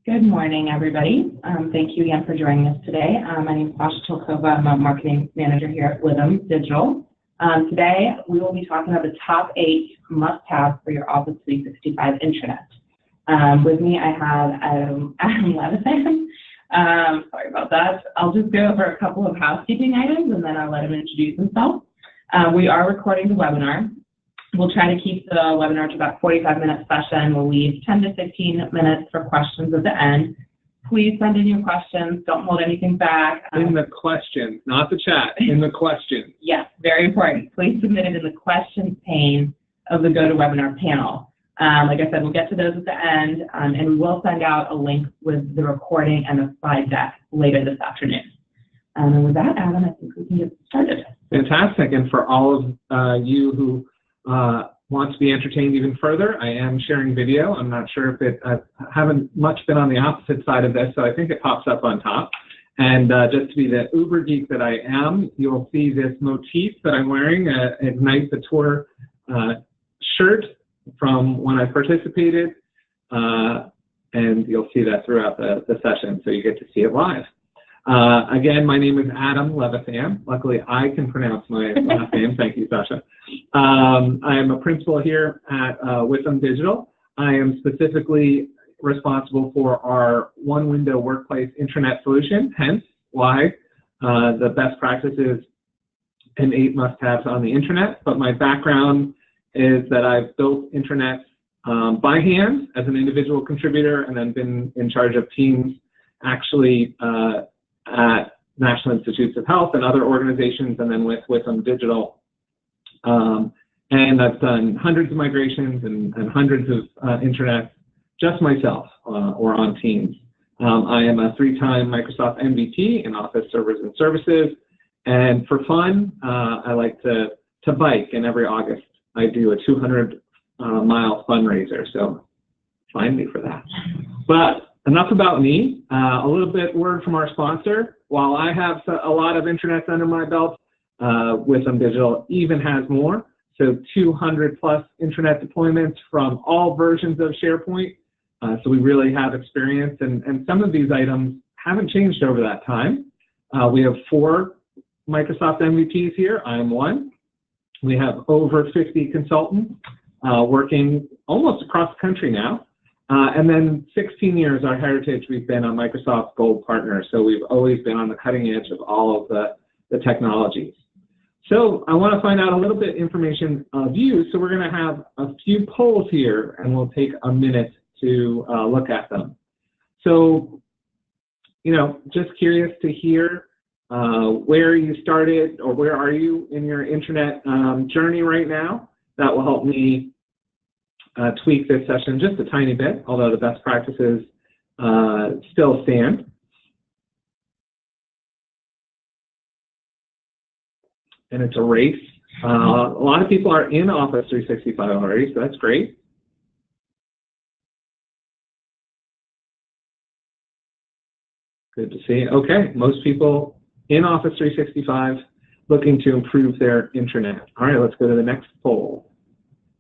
Good morning, everybody. Thank you again for joining us today. My name is Sasha Tolkova. I'm a marketing manager here at Levithan Digital. Today, we will be talking about the top 8 must-haves for your Office 365 intranet. With me, I have Adam Levithan. Sorry about that. I'll just go over a couple of housekeeping items, and then I'll let him introduce himself. We are recording the webinar. We'll try to keep the webinar to about 45-minute session. We'll leave 10 to 15 minutes for questions at the end. Please send in your questions. Don't hold anything back. In the questions, not the chat, in the questions. Yes, very important. Please submit it in the questions pane of the GoToWebinar panel. Like I said, we'll get to those at the end, and we will send out a link with the recording and the slide deck later this afternoon. And with that, Adam, I think we can get started. Fantastic. And for all of you who want to be entertained even further, I am sharing video. I'm not sure if I haven't much been on the opposite side of this, so I think it pops up on top. And just to be the uber geek that I am, you'll see this motif that I'm wearing, a Ignite the Tour shirt from when I participated, and you'll see that throughout the session, so you get to see it live. Again, my name is Adam Levithan. Luckily, I can pronounce my last name. Thank you, Sasha. I am a principal here at Levithan Digital. I am specifically responsible for our one-window workplace intranet solution, hence why the best practices and 8 must-haves on the intranet. But my background is that I've built intranets by hand as an individual contributor and then been in charge of teams actually at National Institutes of Health and other organizations, and then with Levithan Digital. And I've done hundreds of migrations and hundreds of intranets just myself or on teams. I am a 3-time Microsoft MVP in Office Servers and Services. And for fun, I like to bike, and every August I do a 200-mile fundraiser, so find me for that. But enough about me. A little bit word from our sponsor. While I have a lot of intranets under my belt, Levithan Digital even has more. So 200 plus intranet deployments from all versions of SharePoint. So we really have experience, and some of these items haven't changed over that time. We have 4 Microsoft MVPs here. I am one. We have over 50 consultants working almost across the country now. And then 16 years, our heritage, we've been a Microsoft Gold partner, so we've always been on the cutting edge of all of the technologies. So I want to find out a little bit information of you, so we're going to have a few polls here, and we'll take a minute to look at them. So, just curious to hear where you started, or where are you in your intranet journey right now. That will help me tweak this session just a tiny bit, although the best practices still stand. And it's a race. A lot of people are in Office 365 already, so that's great. Good to see. Okay, most people in Office 365 looking to improve their intranet. All right, let's go to the next poll.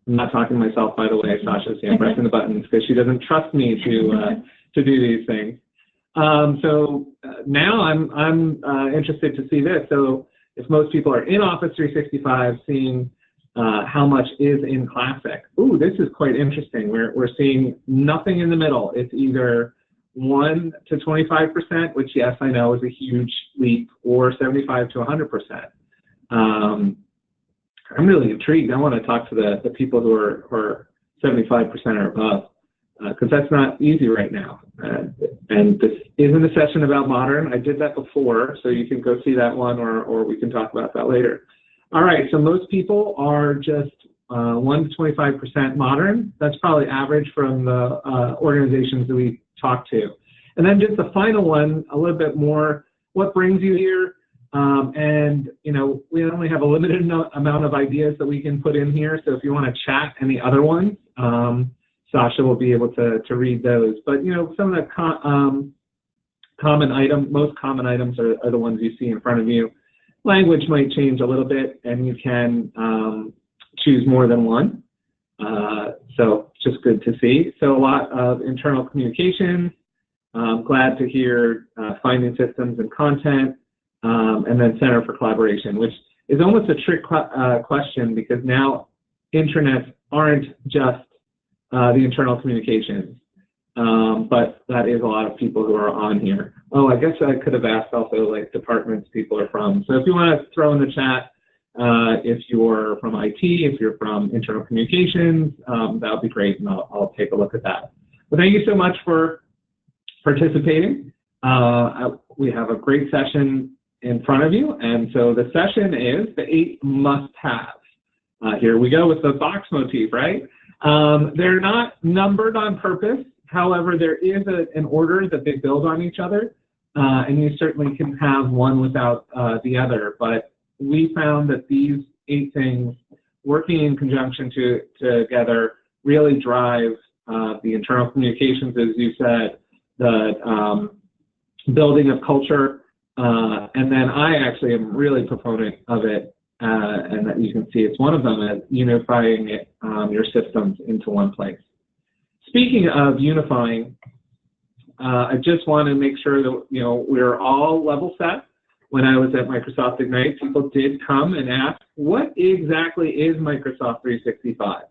I'm not talking to myself, by the way, Sasha. See, I'm pressing the buttons because she doesn't trust me to do these things. So now I'm interested to see this. So if most people are in Office 365, seeing how much is in Classic. Ooh, this is quite interesting. We're seeing nothing in the middle. It's either 1 to 25%, which yes, I know is a huge leap, or 75 to 100%. I'm really intrigued. I want to talk to the people who are 75% or above, because that's not easy right now. And this isn't a session about modern. I did that before, so you can go see that one, or we can talk about that later. All right, so most people are just 1 to 25% modern. That's probably average from the organizations that we talk to. And then just the final one, a little bit more, what brings you here? And, we only have a limited amount of ideas that we can put in here. So if you want to chat any other ones, Sasha will be able to read those. But, some of the most common items are the ones you see in front of you. Language might change a little bit, and you can choose more than one. So just good to see. So a lot of internal communication, glad to hear finding systems and content, and then Center for Collaboration, which is almost a trick question because now intranets aren't just the internal communications, but that is a lot of people who are on here. Oh, I guess I could have asked also like departments people are from. So if you want to throw in the chat, if you're from IT, if you're from internal communications, that would be great, and I'll take a look at that. But thank you so much for participating. We have a great session in front of you, and so the session is the 8 must-haves. Here we go with the box motif, right? They're not numbered on purpose. However, there is an order that they build on each other, and you certainly can have one without the other. But we found that these 8 things working in conjunction together really drive the internal communications, as you said, the building of culture, and then I actually am really a proponent of it, and that you can see it's one of them is unifying it, your systems into one place. Speaking of unifying, I just want to make sure that we're all level set. When I was at Microsoft Ignite, people did come and ask, what exactly is Microsoft 365?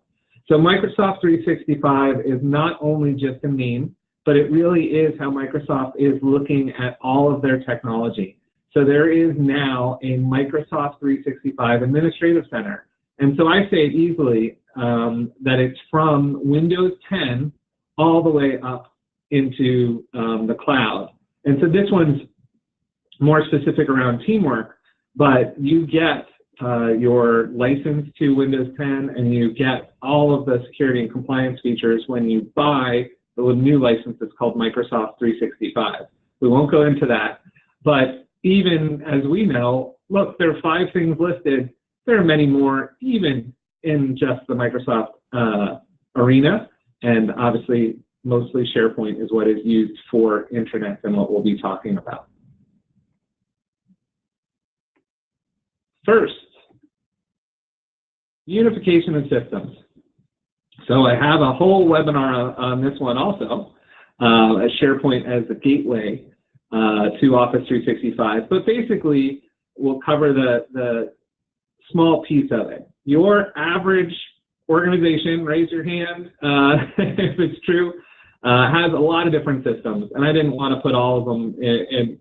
So Microsoft 365 is not only just a name, but it really is how Microsoft is looking at all of their technology. So there is now a Microsoft 365 Administrative Center. And so I say it easily that it's from Windows 10 all the way up into the cloud. And so this one's more specific around teamwork, but you get your license to Windows 10 and you get all of the security and compliance features when you buy the new license that's called Microsoft 365. We won't go into that, but even as we know, look, there are 5 things listed. There are many more, even in just the Microsoft arena, and obviously mostly SharePoint is what is used for intranets and what we'll be talking about. First, unification of systems. So I have a whole webinar on this one also, SharePoint as the gateway to Office 365. But basically, we'll cover the small piece of it. Your average organization, raise your hand if it's true, has a lot of different systems. And I didn't want to put all of them in,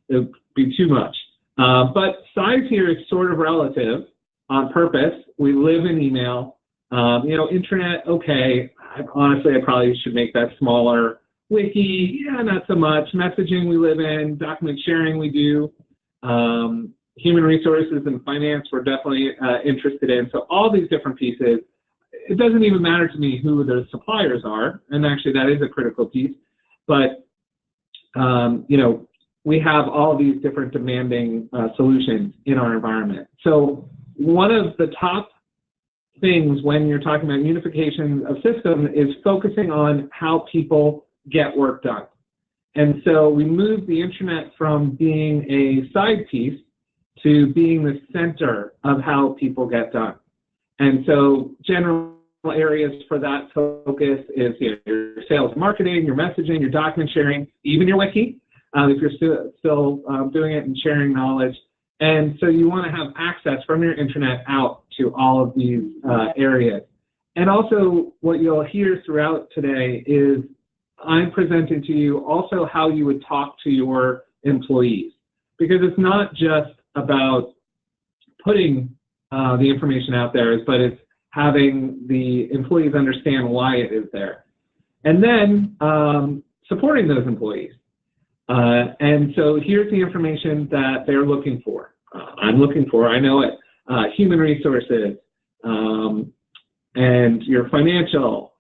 it would be too much. But size here is sort of relative on purpose. We live in email. Intranet, okay. Honestly, I probably should make that smaller. Wiki, yeah, not so much. Messaging we live in. Document sharing we do. Human resources and finance we're definitely interested in. So all these different pieces. It doesn't even matter to me who the suppliers are, and actually that is a critical piece. But we have all these different demanding solutions in our environment. So one of the top things when you're talking about unification of systems is focusing on how people get work done. And so we moved the intranet from being a side piece to being the center of how people get done. And so general areas for that focus is your sales and marketing, your messaging, your document sharing, even your wiki, if you're still doing it and sharing knowledge. And so you want to have access from your intranet out to all of these areas. And also what you'll hear throughout today is I'm presenting to you also how you would talk to your employees. Because it's not just about putting the information out there, but it's having the employees understand why it is there. And then supporting those employees. And so here's the information that they're looking for. I'm looking for, I know it, human resources, and your financial,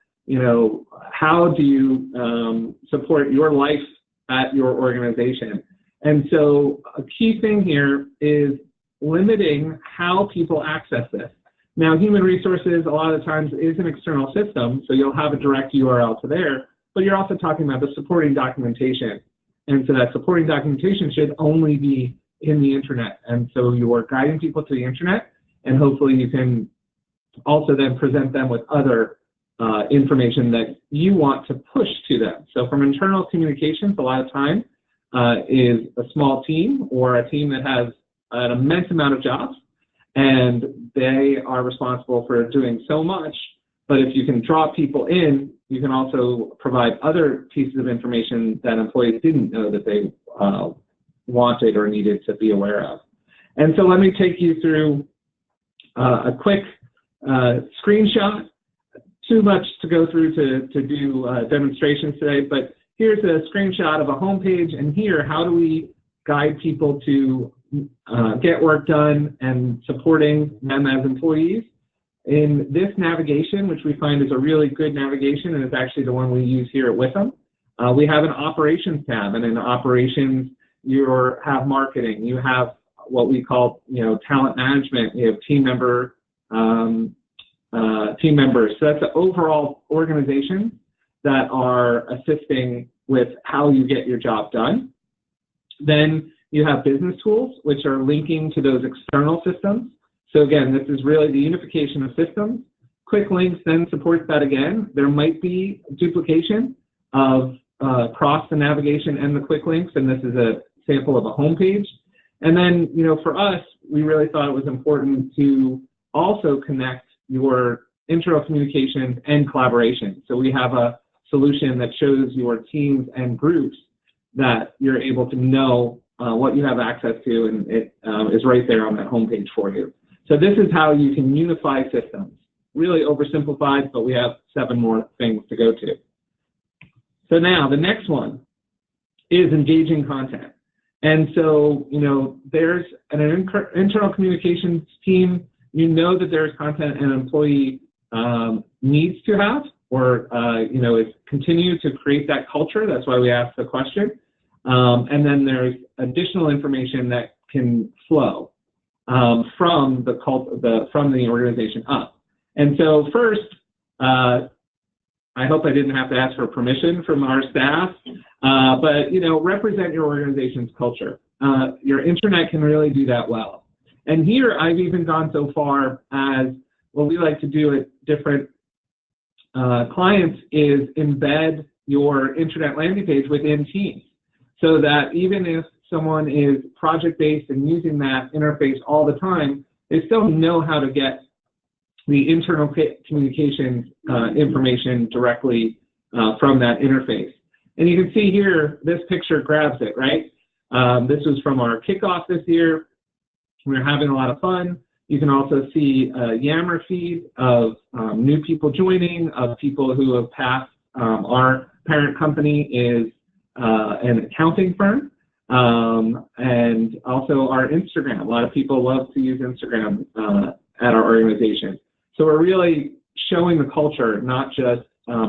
how do you support your life at your organization? And so a key thing here is limiting how people access this. Now, human resources, a lot of the times, is an external system, so you'll have a direct URL to there, but you're also talking about the supporting documentation. And so that supporting documentation should only be in the intranet. And so you're guiding people to the intranet, and hopefully you can also then present them with other information that you want to push to them. So from internal communications, a lot of time is a small team or a team that has an immense amount of jobs, and they are responsible for doing so much. But if you can draw people in, you can also provide other pieces of information that employees didn't know that they wanted or needed to be aware of. And so let me take you through a quick screenshot. Too much to go through to do demonstrations today, but here's a screenshot of a home page, and here, how do we guide people to get work done and supporting them as employees? In this navigation, which we find is a really good navigation, and it's actually the one we use here at Witham, we have an operations tab, and in operations, you have marketing, you have what we call, talent management, you have team members. So that's the overall organization that are assisting with how you get your job done. Then you have business tools, which are linking to those external systems. So again, this is really the unification of systems. Quick links then supports that again. There might be duplication of across the navigation and the quick links, and this is a sample of a home page. And then, for us, we really thought it was important to also connect your internal communications and collaboration. So we have a solution that shows your teams and groups that you're able to know what you have access to, and it is right there on that homepage for you. So this is how you can unify systems. Really oversimplified, but we have 7 more things to go to. So now the next one is engaging content. And so, there's an internal communications team. You know that there's content an employee needs to have, or is continue to create that culture. That's why we asked the question. And then there's additional information that can flow from the organization up. And so first, I hope I didn't have to ask for permission from our staff, but represent your organization's culture. Your intranet can really do that well. And here I've even gone so far as what we like to do at different clients is embed your intranet landing page within Teams, so that even if someone is project-based and using that interface all the time, they still know how to get the internal communications information directly from that interface. And you can see here, this picture grabs it, right? This was from our kickoff this year. We were having a lot of fun. You can also see a Yammer feed of new people joining, of people who have passed. Our parent company is an accounting firm, and also our Instagram. A lot of people love to use Instagram at our organization. So we're really showing the culture, not just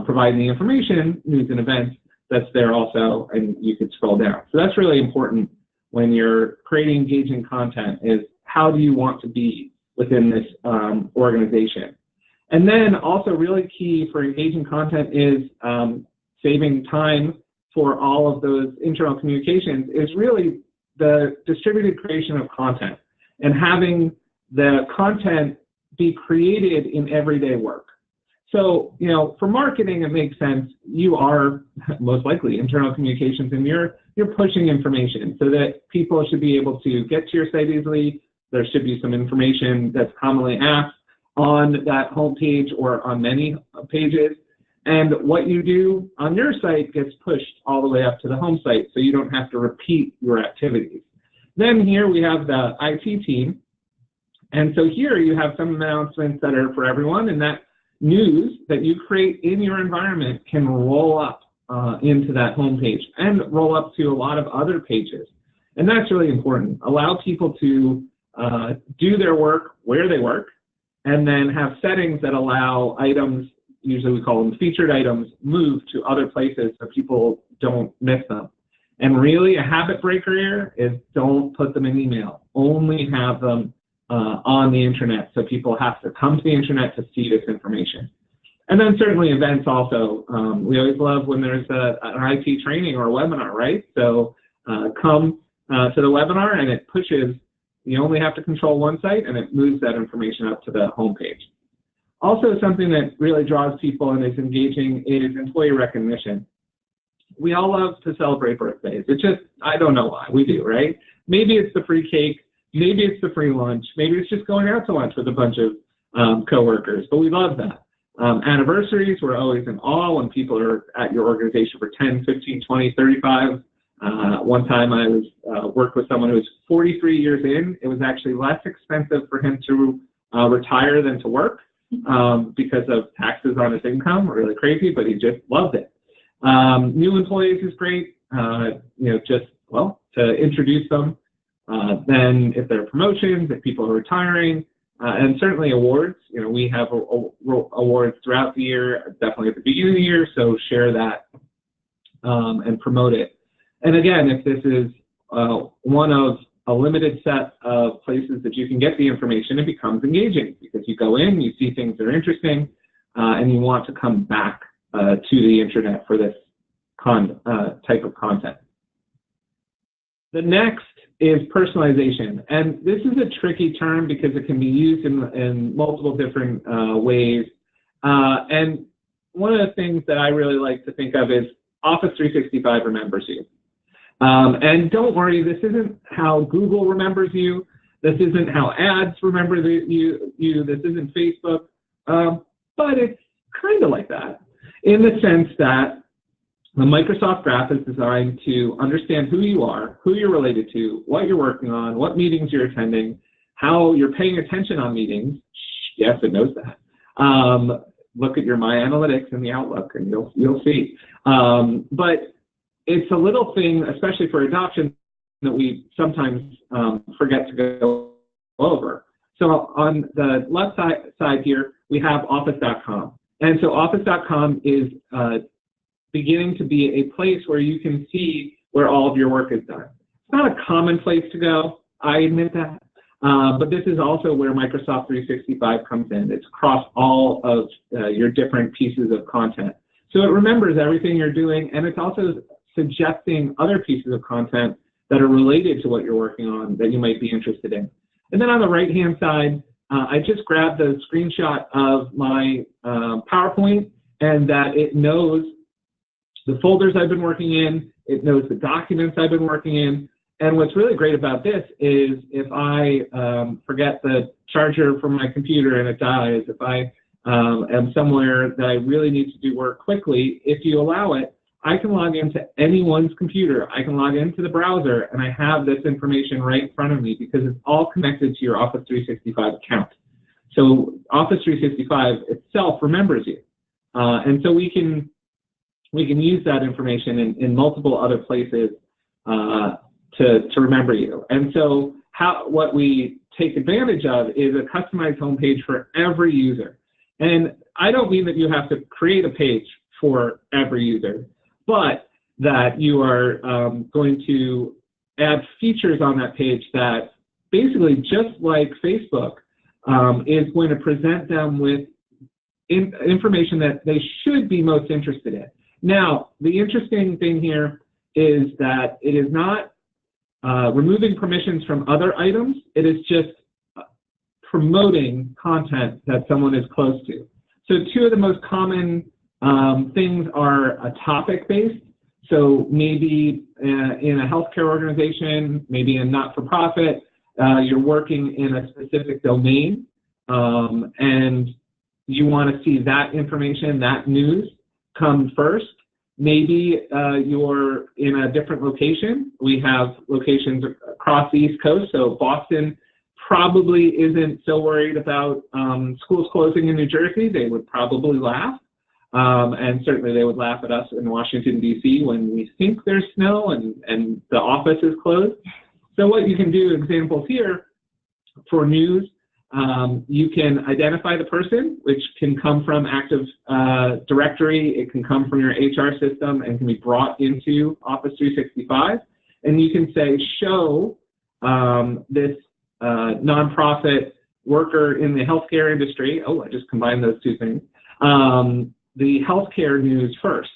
providing the information, news and events, that's there also, and you can scroll down. So that's really important when you're creating engaging content, is how do you want to be within this organization. And then also really key for engaging content is saving time for all of those internal communications is really the distributed creation of content and having the content be created in everyday work. So, for marketing, it makes sense. You are most likely internal communications, and you're pushing information so that people should be able to get to your site easily. There should be some information that's commonly asked on that home page or on many pages. And what you do on your site gets pushed all the way up to the home site, so you don't have to repeat your activities. Then here we have the IT team. And so here you have some announcements that are for everyone, and that news that you create in your environment can roll up into that home page and roll up to a lot of other pages. And that's really important. Allow people to do their work where they work, and then have settings that allow items, usually we call them featured items, move to other places so people don't miss them. And really a habit breaker here is don't put them in email. Only have them on the intranet, so people have to come to the intranet to see this information. And then certainly events also. We always love when there's an IT training or a webinar, right? So come to the webinar, and it pushes. You only have to control one site, and it moves that information up to the home page. Also, something that really draws people and is engaging is employee recognition. We all love to celebrate birthdays. It's just, I don't know why, we do, right? Maybe it's the free cake, maybe it's the free lunch, maybe it's just going out to lunch with a bunch of coworkers, but we love that. Anniversaries, we're always in awe when people are at your organization for 10, 15, 20, 35. One time I was worked with someone who was 43 years in. It was actually less expensive for him to retire than to work because of taxes on his income. Really crazy, but he just loved it. New employees is great, just, well, to introduce them. Then if there are promotions, if people are retiring, and certainly awards. We have awards throughout the year, definitely at the beginning of the year, so share that and promote it. And again, if this is one of a limited set of places that you can get the information, it becomes engaging because you go in, you see things that are interesting, and you want to come back to the intranet for this type of content. The next is personalization, and this is a tricky term because it can be used in multiple different ways. And one of the things that I really like to think of is Office 365 remembers you. And don't worry, this isn't how Google remembers you. This isn't how ads remember you. This isn't Facebook. But it's kind of like that in the sense that the Microsoft Graph is designed to understand who you are, who you're related to, what you're working on, what meetings you're attending, how you're paying attention on meetings. Yes, it knows that. Look at your My Analytics in the Outlook, and you'll see. But it's a little thing, especially for adoption, that we sometimes forget to go over. So on the left side here, we have Office.com. And so Office.com is beginning to be a place where you can see where all of your work is done. It's not a common place to go, I admit that, but this is also where Microsoft 365 comes in. It's across all of your different pieces of content. So it remembers everything you're doing, and it's also suggesting other pieces of content that are related to what you're working on that you might be interested in. And then on the right-hand side, I just grabbed a screenshot of my PowerPoint, and that it knows the folders I've been working in, it knows the documents I've been working in, and what's really great about this is if I forget the charger from my computer and it dies, if I am somewhere that I really need to do work quickly, if you allow it, I can log into anyone's computer, I can log into the browser, and I have this information right in front of me because it's all connected to your Office 365 account. So Office 365 itself remembers you, and so we can use that information in multiple other places to remember you. And so what we take advantage of is a customized homepage for every user. And I don't mean that you have to create a page for every user, but that you are going to add features on that page that basically, just like Facebook, is going to present them with information that they should be most interested in. Now, the interesting thing here is that it is not removing permissions from other items. It is just promoting content that someone is close to. So two of the most common things are topic-based. So maybe in a healthcare organization, maybe a not-for-profit, you're working in a specific domain, and you want to see that information, that news, come first. Maybe you're in a different location. We have locations across the East Coast, so Boston probably isn't so worried about schools closing in New Jersey. They would probably laugh, and certainly they would laugh at us in Washington, D.C. when we think there's snow and the office is closed. So what you can do, examples here, for news, you can identify the person, which can come from Active Directory. It can come from your HR system and can be brought into Office 365. And you can say, show this nonprofit worker in the healthcare industry. Oh, I just combined those two things. The healthcare news first.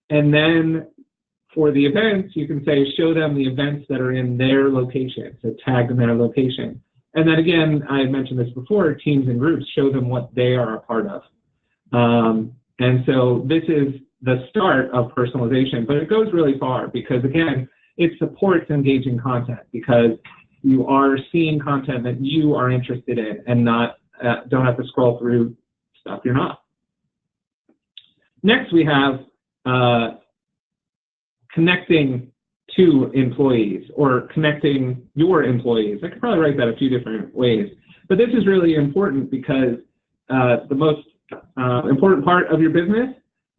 And then for the events, you can say, show them the events that are in their location, so tag in their location. And then again, I had mentioned this before, teams and groups, show them what they are a part of. And so this is the start of personalization, but it goes really far because, again, it supports engaging content because you are seeing content that you are interested in and not don't have to scroll through stuff you're not. Next, we have connecting to employees or connecting your employees. I could probably write that a few different ways, but this is really important because the most important part of your business,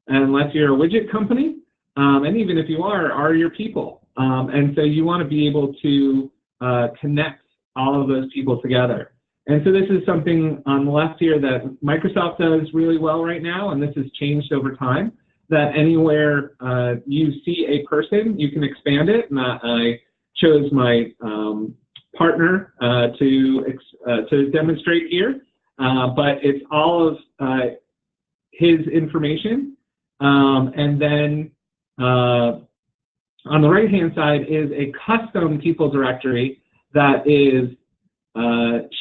unless you're a widget company, and even if you are your people. And so you want to be able to connect all of those people together. And so this is something on the left here that Microsoft does really well right now, and this has changed over time, that anywhere you see a person, you can expand it. And I chose my partner to demonstrate here, but it's all of his information. And then on the right-hand side is a custom people directory that is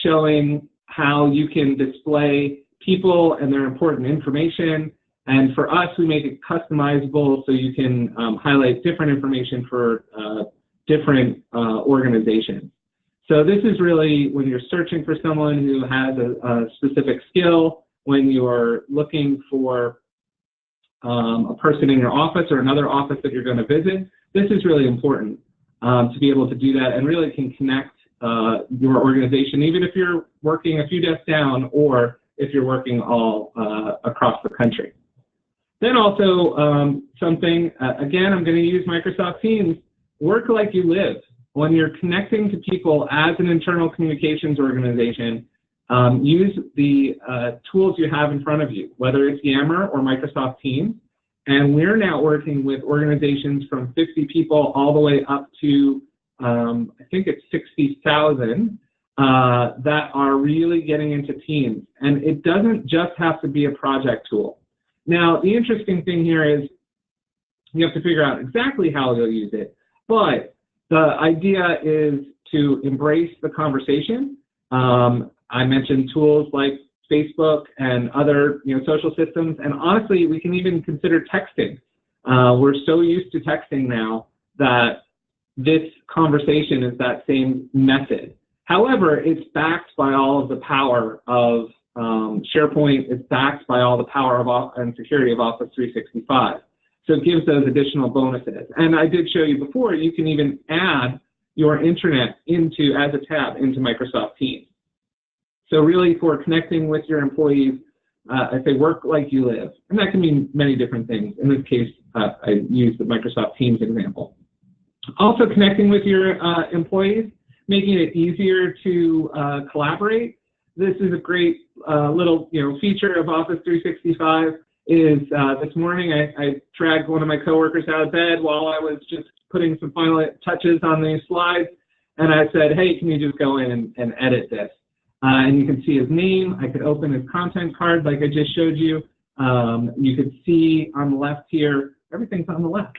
showing how you can display people and their important information. And for us, we make it customizable so you can highlight different information for different organizations. So this is really when you're searching for someone who has a specific skill, when you're looking for a person in your office or another office that you're going to visit. This is really important to be able to do that and really can connect your organization, even if you're working a few desks down or if you're working all across the country. Then also something, again, I'm going to use Microsoft Teams, work like you live. When you're connecting to people as an internal communications organization, use the tools you have in front of you, whether it's Yammer or Microsoft Teams. And we're now working with organizations from 50 people all the way up to, I think it's 60,000 that are really getting into Teams. And it doesn't just have to be a project tool. Now, the interesting thing here is you have to figure out exactly how you'll use it, but the idea is to embrace the conversation. I mentioned tools like Facebook and other social systems, and honestly, we can even consider texting. We're so used to texting now that this conversation is that same method. However, it's backed by all of the power of SharePoint. It's backed by all the power of and security of Office 365. So it gives those additional bonuses. And I did show you before, you can even add your intranet as a tab into Microsoft Teams. So really for connecting with your employees, I say work like you live. And that can mean many different things. In this case, I used the Microsoft Teams example. Also connecting with your employees, making it easier to collaborate. This is a great little feature of Office 365 is this morning I dragged one of my coworkers out of bed while I was just putting some final touches on these slides. And I said, hey, can you just go in and edit this? And you can see his name. I could open his content card like I just showed you. You could see on the left here, everything's on the left,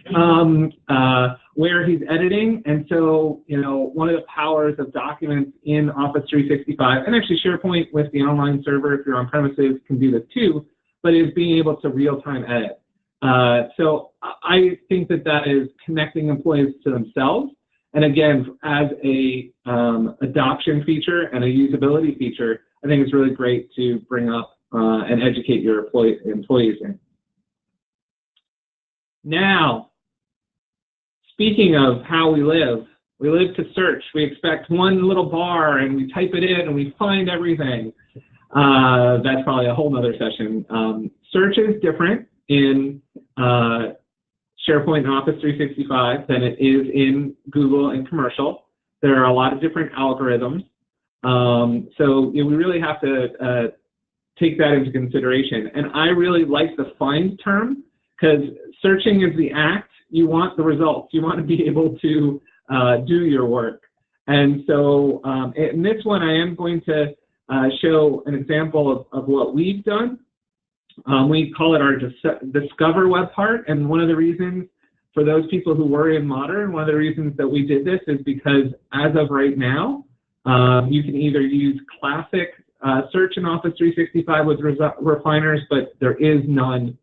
where he's editing. And so, one of the powers of documents in Office 365, and actually SharePoint with the online server, if you're on premises, can do this too, but is being able to real-time edit. So I think that is connecting employees to themselves. And again, as a adoption feature and a usability feature, I think it's really great to bring up and educate your employees in. Now, speaking of how we live to search. We expect one little bar and we type it in and we find everything. That's probably a whole nother session. Search is different in SharePoint and Office 365 than it is in Google and commercial. There are a lot of different algorithms. So we really have to take that into consideration. And I really like the find term because searching is the act. You want the results. You want to be able to do your work. And so in this one, I am going to show an example of what we've done. We call it our Discover web part, and one of the reasons for those people who were in Modern, one of the reasons that we did this is because as of right now, You can either use classic search in Office 365 with refiners, but there is none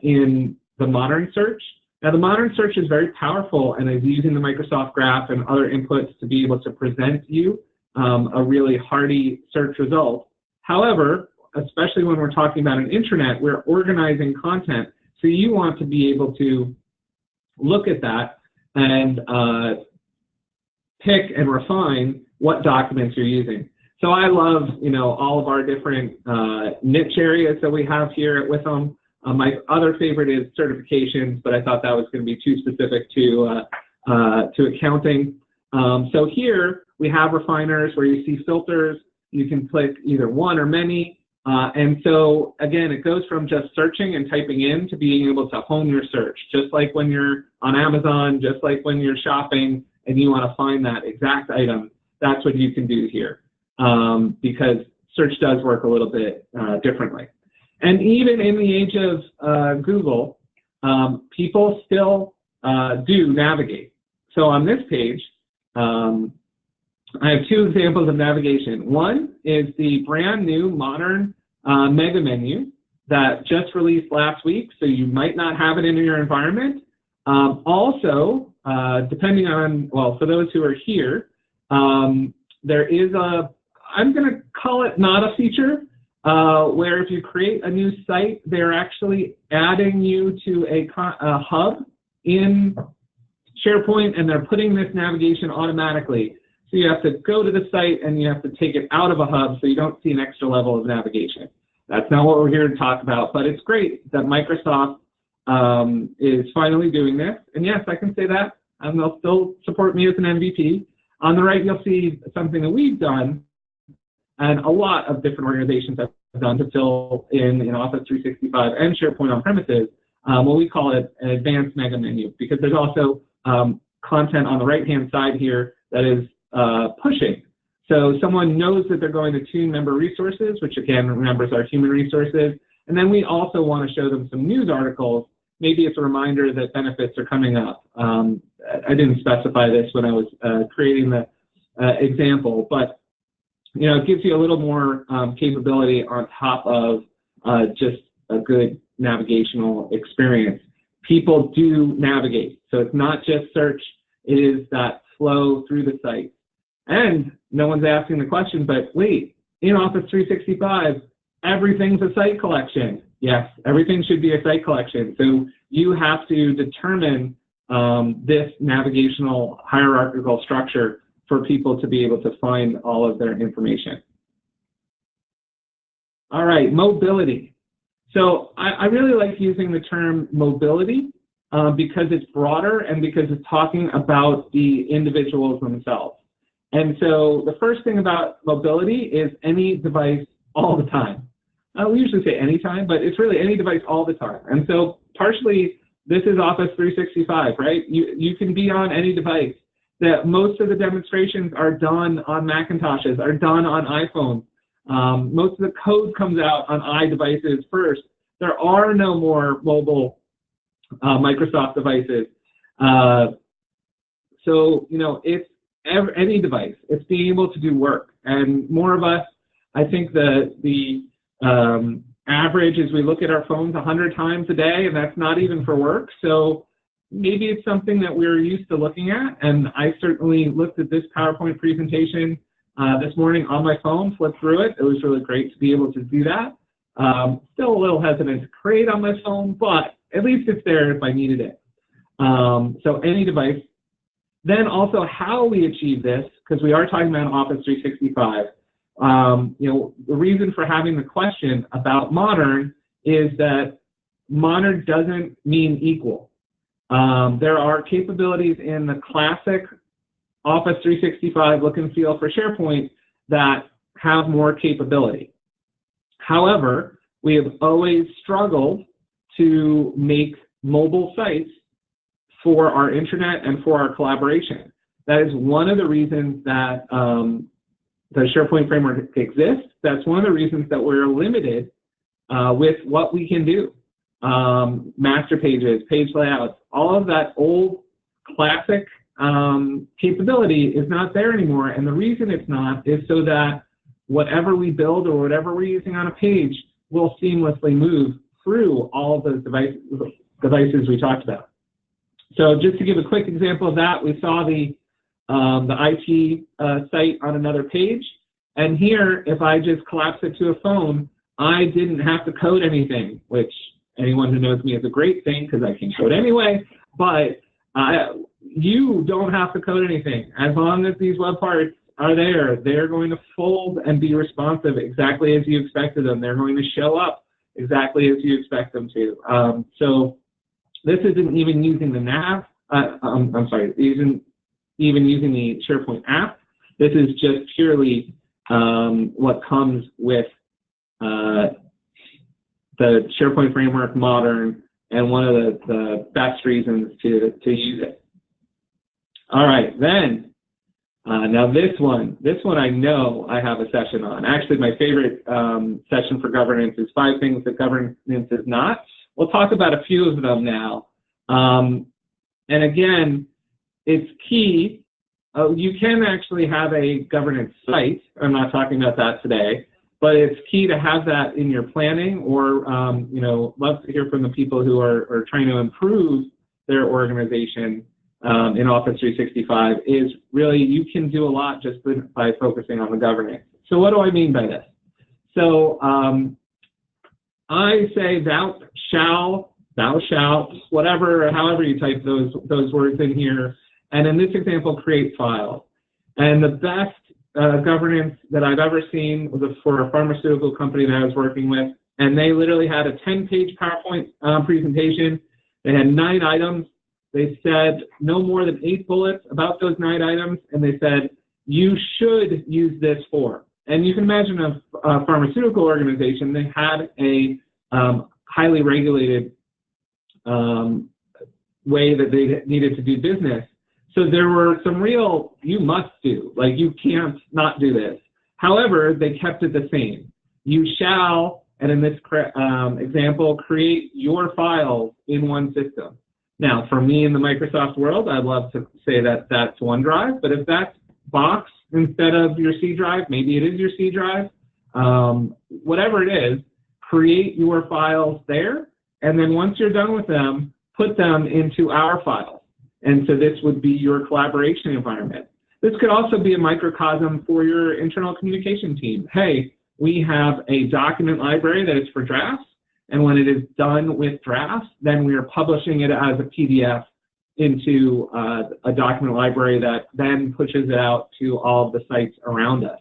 in the modern search. Now, the modern search is very powerful and is using the Microsoft Graph and other inputs to be able to present you a really hearty search result. However, especially when we're talking about an intranet, we're organizing content, so you want to be able to look at that and pick and refine what documents you're using. So I love, all of our different niche areas that we have here at Witham. My other favorite is certifications, but I thought that was going to be too specific to accounting. So here we have refiners where you see filters. You can click either one or many. And so, again, it goes from just searching and typing in to being able to hone your search, just like when you're on Amazon, just like when you're shopping and you want to find that exact item. That's what you can do here, because search does work a little bit differently. And even in the age of Google, people still do navigate. So on this page, I have two examples of navigation. One is the brand new modern mega menu that just released last week, so you might not have it in your environment. Also, depending on, well, for those who are here, there is a, I'm going to call it not a feature, where if you create a new site, they're actually adding you to a hub in SharePoint, and they're putting this navigation automatically. So you have to go to the site and you have to take it out of a hub so you don't see an extra level of navigation. That's not what we're here to talk about, but it's great that Microsoft is finally doing this. And yes, I can say that, and they'll still support me as an MVP. On the right, you'll see something that we've done, and a lot of different organizations have done to fill in Office 365 and SharePoint on premises, what we call it an advanced mega menu, because there's also content on the right-hand side here that is pushing. So someone knows that they're going to tune member resources, which again remembers our human resources, and then we also want to show them some news articles. Maybe it's a reminder that benefits are coming up. I didn't specify this when I was creating the example, but it gives you a little more capability on top of just a good navigational experience. People do navigate, so it's not just search, it is that flow through the site. And no one's asking the question, but wait, in Office 365, everything's a site collection. Yes, everything should be a site collection. So you have to determine this navigational hierarchical structure for people to be able to find all of their information. All right, mobility. So I really like using the term mobility because it's broader and because it's talking about the individuals themselves. And so the first thing about mobility is any device all the time. We usually say anytime, but it's really any device all the time. And so partially this is Office 365, right? You can be on any device. That most of the demonstrations are done on Macintoshes, are done on iPhones. Most of the code comes out on iDevices first. There are no more mobile Microsoft devices. So, it's any device. It's being able to do work. And more of us, I think the average is we look at our phones 100 times a day, and that's not even for work. So maybe it's something that we're used to looking at. And I certainly looked at this PowerPoint presentation this morning on my phone, flipped through it. It was really great to be able to do that. Still a little hesitant to create on my phone, but at least it's there if I needed it. So any device. Then also how we achieve this, because we are talking about Office 365. The reason for having the question about modern is that modern doesn't mean equal. There are capabilities in the classic Office 365 look and feel for SharePoint that have more capability. However, we have always struggled to make mobile sites for our intranet and for our collaboration. That is one of the reasons that the SharePoint framework exists. That's one of the reasons that we're limited with what we can do. Master pages, page layouts, all of that old classic capability is not there anymore, and the reason it's not is so that whatever we build or whatever we're using on a page will seamlessly move through all of those devices we talked about. So just to give a quick example of that, we saw the IT site on another page, and here, if I just collapse it to a phone, I didn't have to code anything, which anyone who knows me is a great thing because I can code anyway, but you don't have to code anything. As long as these web parts are there, they're going to fold and be responsive exactly as you expected them. They're going to show up exactly as you expect them to. So this isn't even using the nav, even using the SharePoint app. This is just purely what comes with the SharePoint Framework Modern, and one of the best reasons to use it. All right, then, now this one I know I have a session on. Actually, my favorite session for governance is 5 things that governance is not. We'll talk about a few of them now. And again, it's key. You can actually have a governance site. I'm not talking about that today. But it's key to have that in your planning, or, love to hear from the people who are trying to improve their organization in Office 365, is really you can do a lot just by focusing on the governance. So what do I mean by this? So I say thou shalt, whatever, however you type those words in here, and in this example, create files. And the best governance that I've ever seen was for a pharmaceutical company that I was working with, and they literally had a 10-page PowerPoint presentation. They had 9 items. They said no more than 8 bullets about those 9 items, and they said, you should use this for. And you can imagine a pharmaceutical organization, they had a highly regulated way that they needed to do business. So there were some real, you must do, like you can't not do this. However, they kept it the same. You shall, and in this example, create your files in one system. Now, for me in the Microsoft world, I'd love to say that that's OneDrive, but if that's Box instead of your C drive, maybe it is your C drive, whatever it is, create your files there, and then once you're done with them, put them into our files. And so this would be your collaboration environment. This could also be a microcosm for your internal communication team. Hey, we have a document library that is for drafts, and when it is done with drafts, then we are publishing it as a PDF into a document library that then pushes it out to all of the sites around us.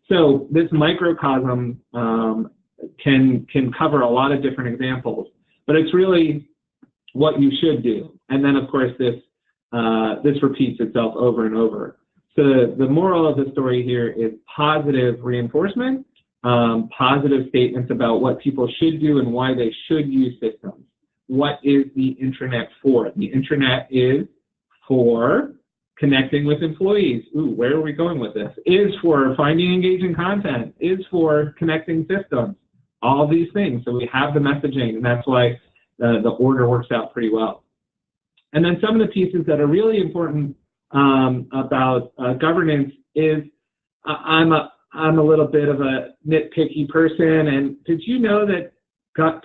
So this microcosm can cover a lot of different examples, but it's really what you should do. And then, of course, this repeats itself over and over. So the moral of the story here is positive reinforcement, positive statements about what people should do and why they should use systems. What is the intranet for? The intranet is for connecting with employees. Ooh, where are we going with this? Is for finding engaging content. Is for connecting systems. All these things. So we have the messaging, and that's why the order works out pretty well. And then some of the pieces that are really important about governance is I'm a little bit of a nitpicky person, and did you know that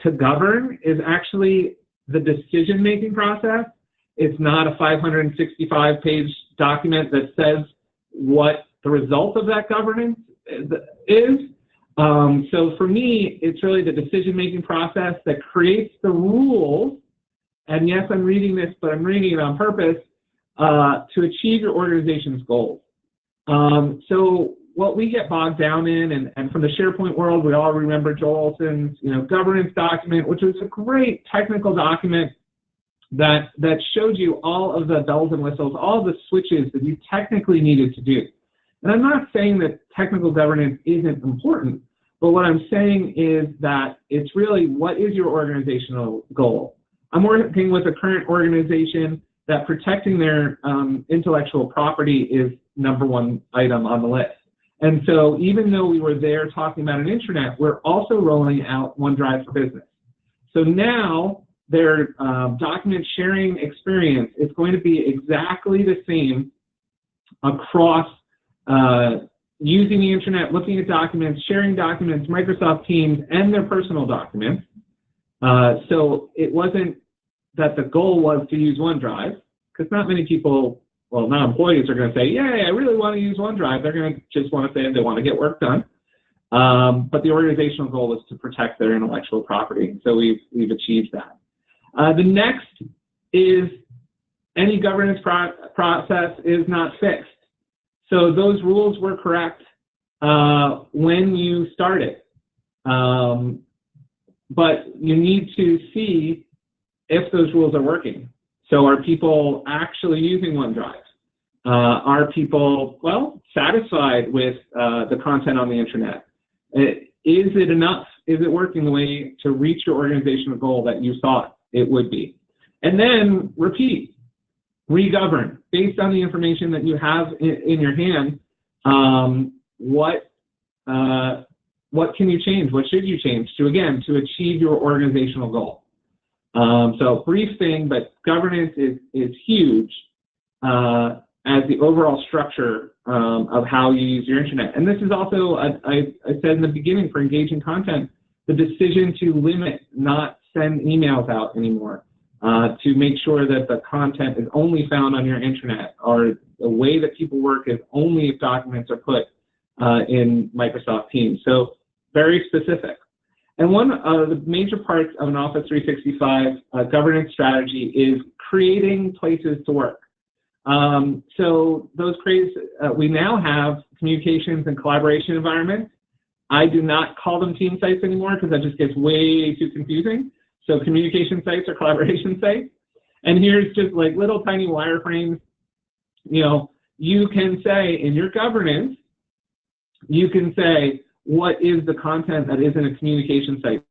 to govern is actually the decision-making process? It's not a 565-page document that says what the result of that governance is. So for me, it's really the decision-making process that creates the rules. And yes, I'm reading this, but I'm reading it on purpose to achieve your organization's goals. So what we get bogged down in, and from the SharePoint world, we all remember Joel Olson's governance document, which was a great technical document that showed you all of the bells and whistles, all the switches that you technically needed to do. And I'm not saying that technical governance isn't important, but what I'm saying is that it's really what is your organizational goal. I'm working with a current organization that protecting their intellectual property is #1 item on the list. And so even though we were there talking about an intranet, we're also rolling out OneDrive for Business. So now their document sharing experience is going to be exactly the same across using the internet, looking at documents, sharing documents, Microsoft Teams, and their personal documents. So it wasn't that the goal was to use OneDrive, because not many people, well, not employees are going to say, yay, I really want to use OneDrive. They're going to just want to say they want to get work done. But the organizational goal was to protect their intellectual property. So we've achieved that. The next is any governance process is not fixed. So those rules were correct when you started. But you need to see if those rules are working. So are people actually using OneDrive? Are people, well, satisfied with the content on the internet? Is it enough? Is it working the way to reach your organizational goal that you thought it would be? And then repeat, re-govern. Based on the information that you have in your hand, what can you change? What should you change to achieve your organizational goal? So brief thing, but governance is huge as the overall structure of how you use your internet. And this is also, I said in the beginning, for engaging content, the decision to limit, not send emails out anymore, to make sure that the content is only found on your internet, or the way that people work is only if documents are put in Microsoft Teams. So very specific. And one of the major parts of an Office 365 governance strategy is creating places to work. So those we now have communications and collaboration environments. I do not call them team sites anymore because that just gets way too confusing. So communication sites or collaboration sites. And here's just like little tiny wireframes. You know, you can say in your governance, you can say, what is the content that is in a communication site?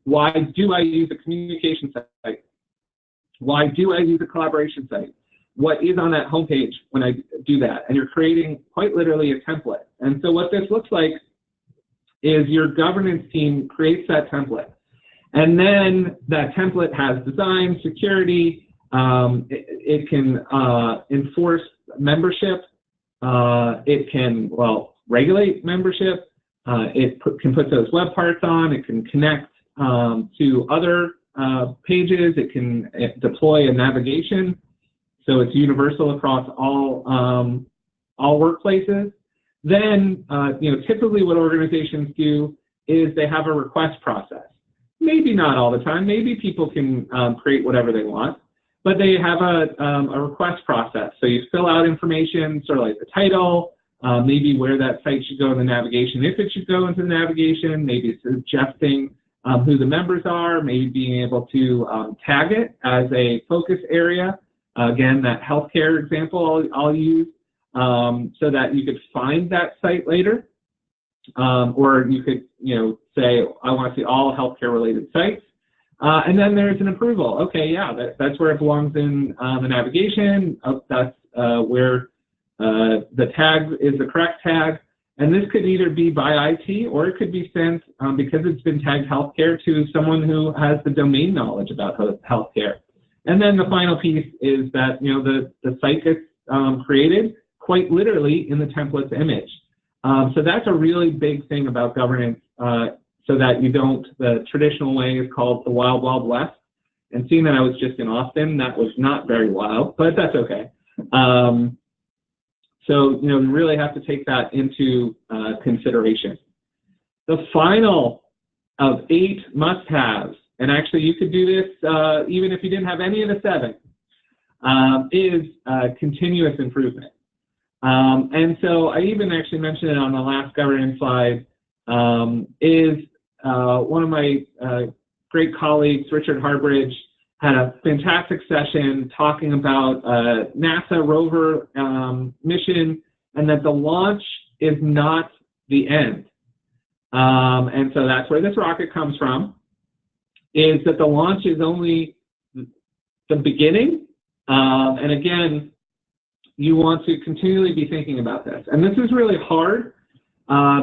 Why do I use a communication site? Why do I use a collaboration site? What is on that homepage when I do that? And you're creating quite literally a template. And so what this looks like is your governance team creates that template. And then that template has design, security, it can enforce membership, it can, well, regulate membership, can put those web parts on, it can connect to other pages, it can deploy a navigation, so it's universal across all workplaces. Then, typically what organizations do is they have a request process. Maybe not all the time. Maybe people can create whatever they want, but they have a request process. So you fill out information, sort of like the title, maybe where that site should go in the navigation, if it should go into the navigation, maybe suggesting who the members are, maybe being able to tag it as a focus area. Again, that healthcare example I'll use, so that you could find that site later. Or you could, say, I want to see all healthcare-related sites. And then there's an approval. Okay, yeah, that's where it belongs in the navigation. That's where the tag is the correct tag. And this could either be by IT, or it could be sent, because it's been tagged healthcare, to someone who has the domain knowledge about healthcare. And then the final piece is that, the site gets created quite literally in the template's image. So that's a really big thing about governance, so that you don't, the traditional way is called the wild, wild west. And seeing that I was just in Austin, that was not very wild, but that's okay. So, you really have to take that into consideration. The final of 8 must-haves, and actually you could do this even if you didn't have any of the 7, is continuous improvement. And so I even actually mentioned it on the last governance slide, is one of my great colleagues, Richard Harbridge, had a fantastic session talking about NASA rover mission, and that the launch is not the end. And so that's where this rocket comes from, is that the launch is only the beginning. And again, you want to continually be thinking about this. And this is really hard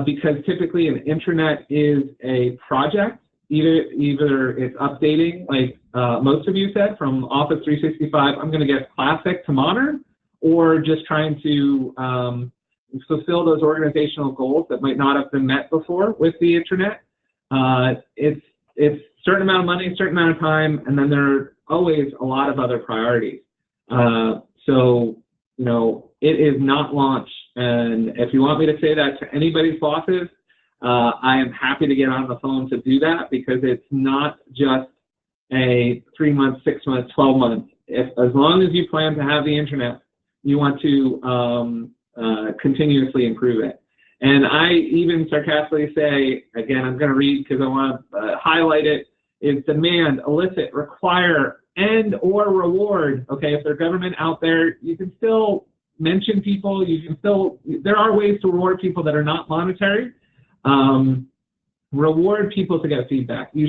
because typically an intranet is a project. Either it's updating, like most of you said, from Office 365, I'm going to get classic to modern, or just trying to fulfill those organizational goals that might not have been met before with the intranet. It's a certain amount of money, a certain amount of time, and then there are always a lot of other priorities. So, you know, it is not launched. And if you want me to say that to anybody's bosses, I am happy to get on the phone to do that, because it's not just a 3 months, 6 months, 12 months. As long as you plan to have the internet, you want to continuously improve it. And I even sarcastically say, again, I'm going to read because I want to highlight it, is demand, elicit, require, and or reward. Okay, if there's government out there, you can still mention people. You can still, there are ways to reward people that are not monetary. Reward people to get feedback. You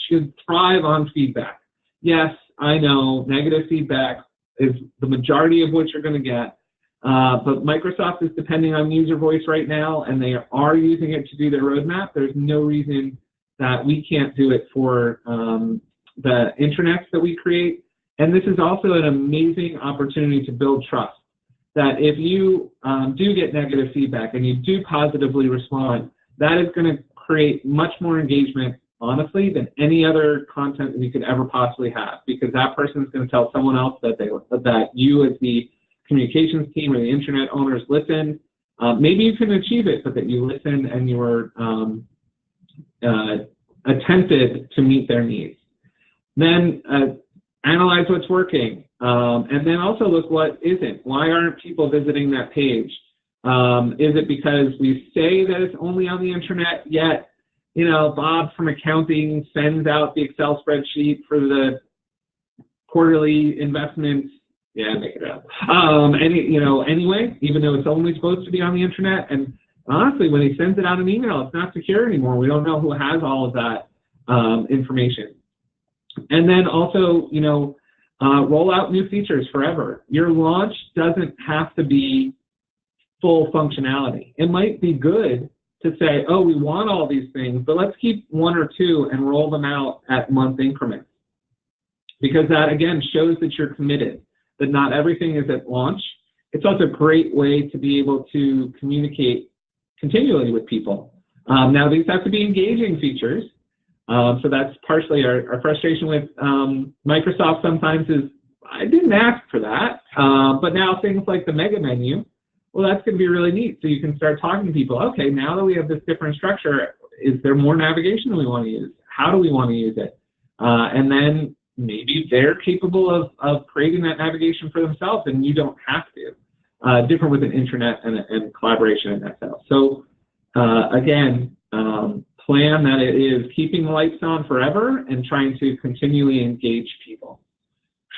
should thrive on feedback. Yes, I know negative feedback is the majority of what you're going to get. But Microsoft is depending on user voice right now, and they are using it to do their roadmap. There's no reason that we can't do it for the intranets that we create. And this is also an amazing opportunity to build trust. That if you do get negative feedback and you do positively respond, that is going to create much more engagement, honestly, than any other content that you could ever possibly have, because that person is going to tell someone else that you as the communications team or the internet owners listen. Maybe you can achieve it, but that you listen and you were attempted to meet their needs. Then analyze what's working, and then also look what isn't. Why aren't people visiting that page? Is it because we say that it's only on the internet, yet, you know, Bob from accounting sends out the Excel spreadsheet for the quarterly investments? Yeah, make it up. Anyway, even though it's only supposed to be on the internet, and honestly, when he sends it out an email, it's not secure anymore. We don't know who has all of that information. And then also, you know, roll out new features forever. Your launch doesn't have to be full functionality. It might be good to say, oh, we want all these things, but let's keep 1 or 2 and roll them out at month increments. Because that, again, shows that you're committed, that not everything is at launch. It's also a great way to be able to communicate continually with people. Now, these have to be engaging features. So that's partially our frustration with Microsoft sometimes is, I didn't ask for that. But now things like the mega menu, well, that's going to be really neat. So you can start talking to people. Okay, now that we have this different structure, is there more navigation that we want to use? How do we want to use it? And then maybe they're capable of creating that navigation for themselves, and you don't have to. Different with an intranet and collaboration in that sense. So again, plan that it is keeping the lights on forever and trying to continually engage people.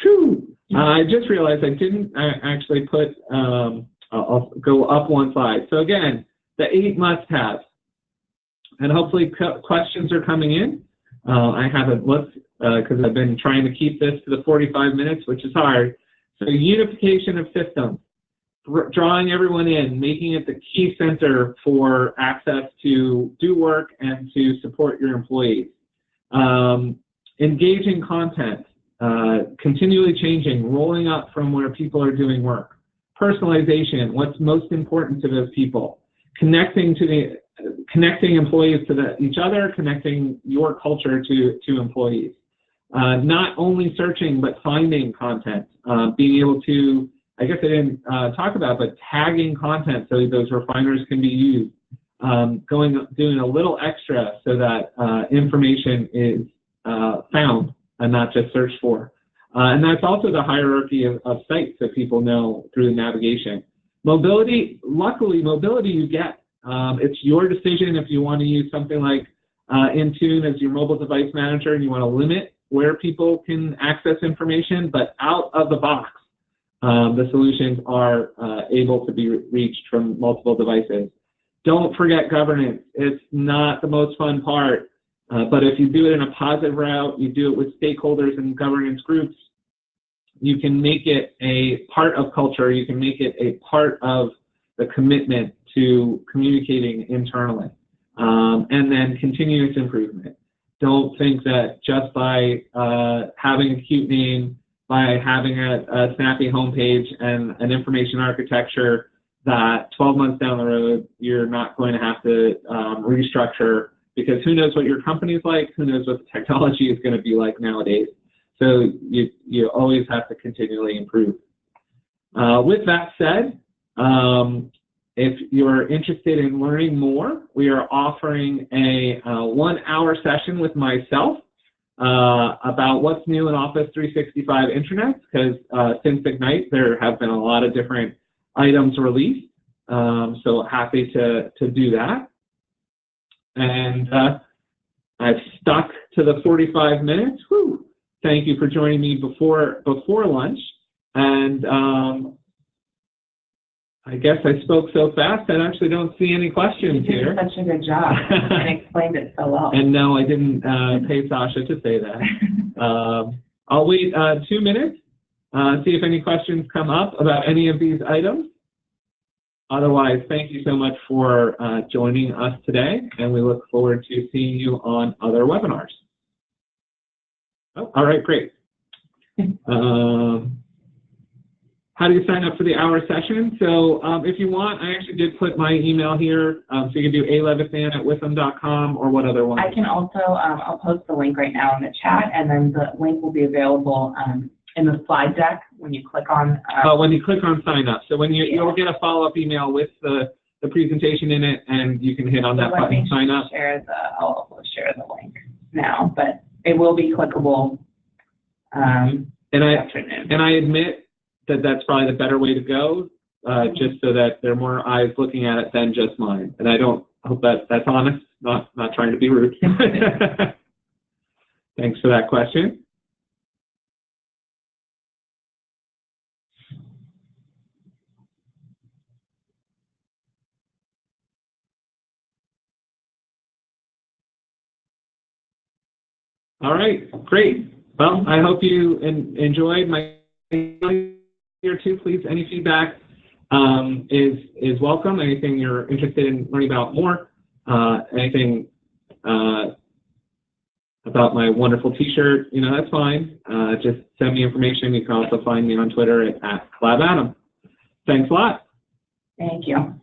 Whew. I just realized I didn't actually put, I'll go up one slide. So again, the 8 must-haves. And hopefully questions are coming in. I haven't looked because I've been trying to keep this to the 45 minutes, which is hard. So unification of systems, drawing everyone in, making it the key center for access to do work and to support your employees. Engaging content, continually changing, rolling up from where people are doing work. Personalization, what's most important to those people. Connecting employees to each other, connecting your culture to employees. Not only searching, but finding content. Being able to, I guess I didn't talk about, but tagging content so those refiners can be used. Doing a little extra so that information is found and not just searched for. And that's also the hierarchy of sites that people know through the navigation. Mobility, luckily, mobility you get. It's your decision if you want to use something like Intune as your mobile device manager and you want to limit where people can access information, but out of the box, the solutions are able to be reached from multiple devices. Don't forget governance. It's not the most fun part, but if you do it in a positive route, you do it with stakeholders and governance groups, you can make it a part of culture. You can make it a part of the commitment to communicating internally. And then continuous improvement. don't think that just by having a cute name, by having a snappy homepage and an information architecture, that 12 months down the road, you're not going to have to restructure, because who knows what your company's like, who knows what the technology is going to be like nowadays. So you always have to continually improve. With that said, if you're interested in learning more, we are offering a 1-hour session with myself about what's new in Office 365 Intranet, because since Ignite, there have been a lot of different items released. So happy to do that. And I've stuck to the 45 minutes. Whew. Thank you for joining me before lunch. And I guess I spoke so fast I actually don't see any questions here. You did such a good job and explained it so well. And no, I didn't pay Sasha to say that. I'll wait 2 minutes, see if any questions come up about any of these items. Otherwise, thank you so much for joining us today, and we look forward to seeing you on other webinars. Oh, all right, great. How do you sign up for the hour session? So if you want, I actually did put my email here, so you can do alevithan@witham.com, or what other one? I can also, I'll post the link right now in the chat, and then the link will be available in the slide deck when you click on. When you click on sign up. So when you'll get a follow-up email with the presentation in it, and you can hit on that button, sign up. I'll also share the link now, but it will be clickable. And I admit that that's probably the better way to go, just so that there are more eyes looking at it than just mine. And I hope that's honest, not trying to be rude. Thanks for that question. All right, great. Well, I hope you enjoyed my here too. Please, any feedback is welcome. Anything you're interested in learning about more, anything about my wonderful T-shirt, that's fine. Just send me information. You can also find me on Twitter at @ClabAdam. Thanks a lot. Thank you.